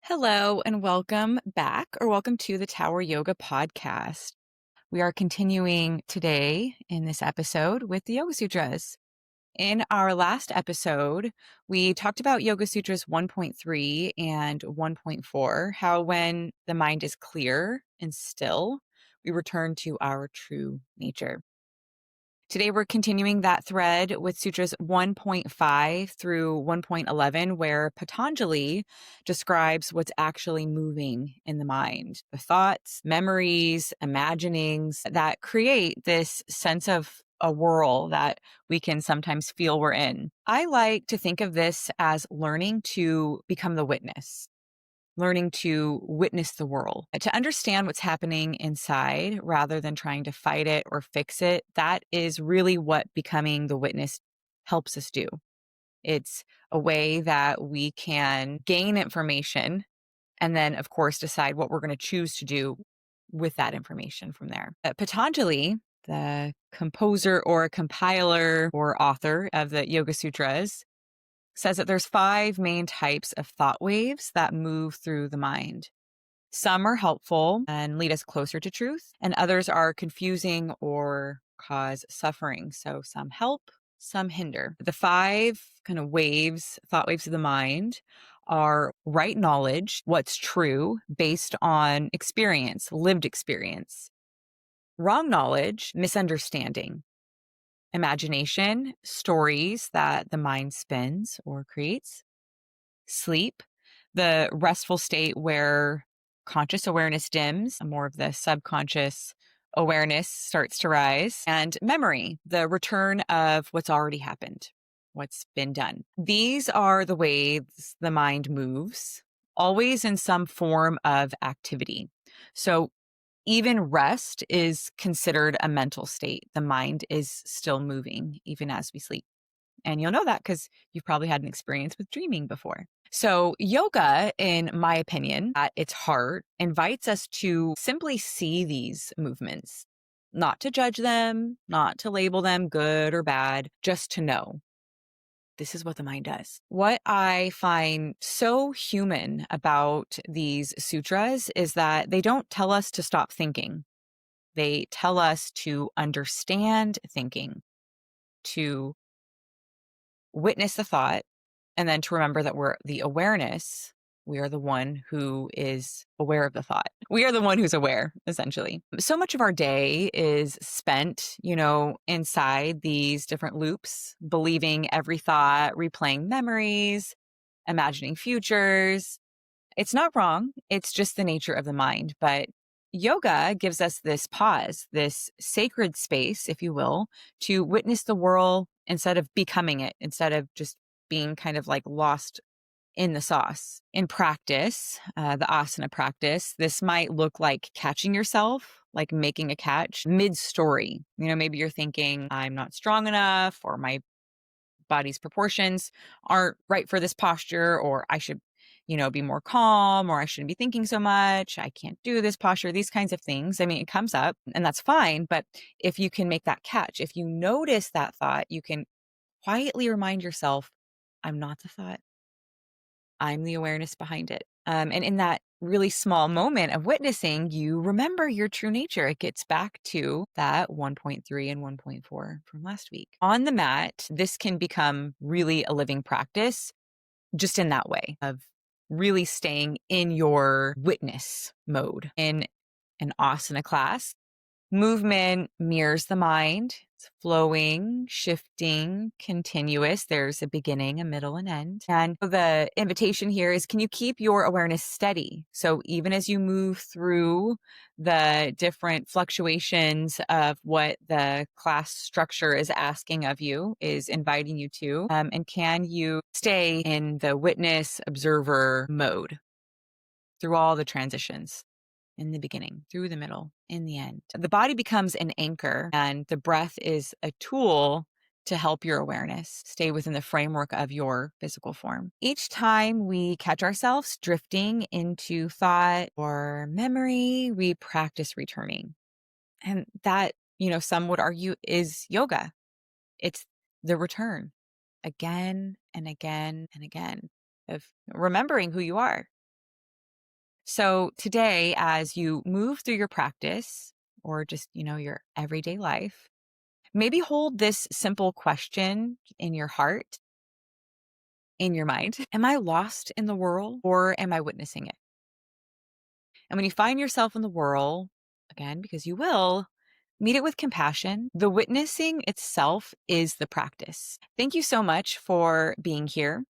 Hello and welcome back, or welcome to the Tower Yoga podcast. We are continuing today in this episode with the Yoga Sutras. In our last episode, we talked about Yoga Sutras 1.3 and 1.4, how when the mind is clear and still, we return to our true nature. Today, we're continuing that thread with Sutras 1.5 through 1.11, where Patanjali describes what's actually moving in the mind, the thoughts, memories, imaginings that create this sense of a whirl that we can sometimes feel we're in. I like to think of this as learning to become the witness, learning to witness the world, to understand what's happening inside rather than trying to fight it or fix it. That is really what becoming the witness helps us do. It's a way that we can gain information and then, of course, decide what we're going to choose to do with that information from there. Patanjali, the composer or compiler or author of the Yoga Sutras, says that there's 5 main types of thought waves that move through the mind. Some are helpful and lead us closer to truth, and others are confusing or cause suffering. So some help, some hinder. The 5 kind of waves, thought waves of the mind, are right knowledge, what's true based on experience, lived experience. Wrong knowledge, misunderstanding. Imagination, stories that the mind spins or creates. Sleep, the restful state where conscious awareness dims, more of the subconscious awareness starts to rise. And memory, the return of what's already happened, what's been done. These are the ways the mind moves, always in some form of activity. So even rest is considered a mental state. The mind is still moving even as we sleep. And you'll know that because you've probably had an experience with dreaming before. So yoga, in my opinion, at its heart, invites us to simply see these movements, not to judge them, not to label them good or bad, just to know this is what the mind does. What I find so human about these sutras is that they don't tell us to stop thinking. They tell us to understand thinking, to witness the thought, and then to remember that we're the awareness. We are the one who is aware of the thought. We are the one who's aware, essentially. So much of our day is spent, inside these different loops, believing every thought, replaying memories, imagining futures. It's not wrong. It's just the nature of the mind. But yoga gives us this pause, this sacred space, if you will, to witness the world instead of becoming it, instead of just being kind of like lost in the sauce. In practice, the asana practice, this might look like catching yourself, like making a catch mid-story. Maybe you're thinking, I'm not strong enough, or my body's proportions aren't right for this posture, or I should, be more calm, or I shouldn't be thinking so much. I can't do this posture, these kinds of things. I mean, it comes up and that's fine. But if you can make that catch, if you notice that thought, you can quietly remind yourself, I'm not the thought. I'm the awareness behind it. And in that really small moment of witnessing, you remember your true nature. It gets back to that 1.3 and 1.4 from last week. On the mat, this can become really a living practice just in that way of really staying in your witness mode. In an asana class, movement mirrors the mind. It's flowing, shifting, continuous. There's a beginning, a middle, and end. And the invitation here is, can you keep your awareness steady? So even as you move through the different fluctuations of what the class structure is asking of you, is inviting you to, and can you stay in the witness observer mode through all the transitions? In the beginning, through the middle, in the end. The body becomes an anchor, and the breath is a tool to help your awareness stay within the framework of your physical form. Each time we catch ourselves drifting into thought or memory, we practice returning. And that, some would argue is yoga. It's the return again and again and again of remembering who you are. So today, as you move through your practice or just, your everyday life, maybe hold this simple question in your heart, in your mind. Am I lost in the world or am I witnessing it? And when you find yourself in the whirl, again, because you will, meet it with compassion. The witnessing itself is the practice. Thank you so much for being here,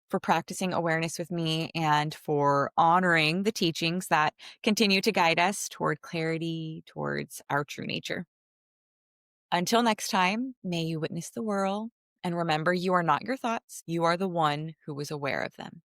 for practicing awareness with me, and for honoring the teachings that continue to guide us toward clarity, towards our true nature. Until next time, may you witness the whirl. And remember, you are not your thoughts. You are the one who is aware of them.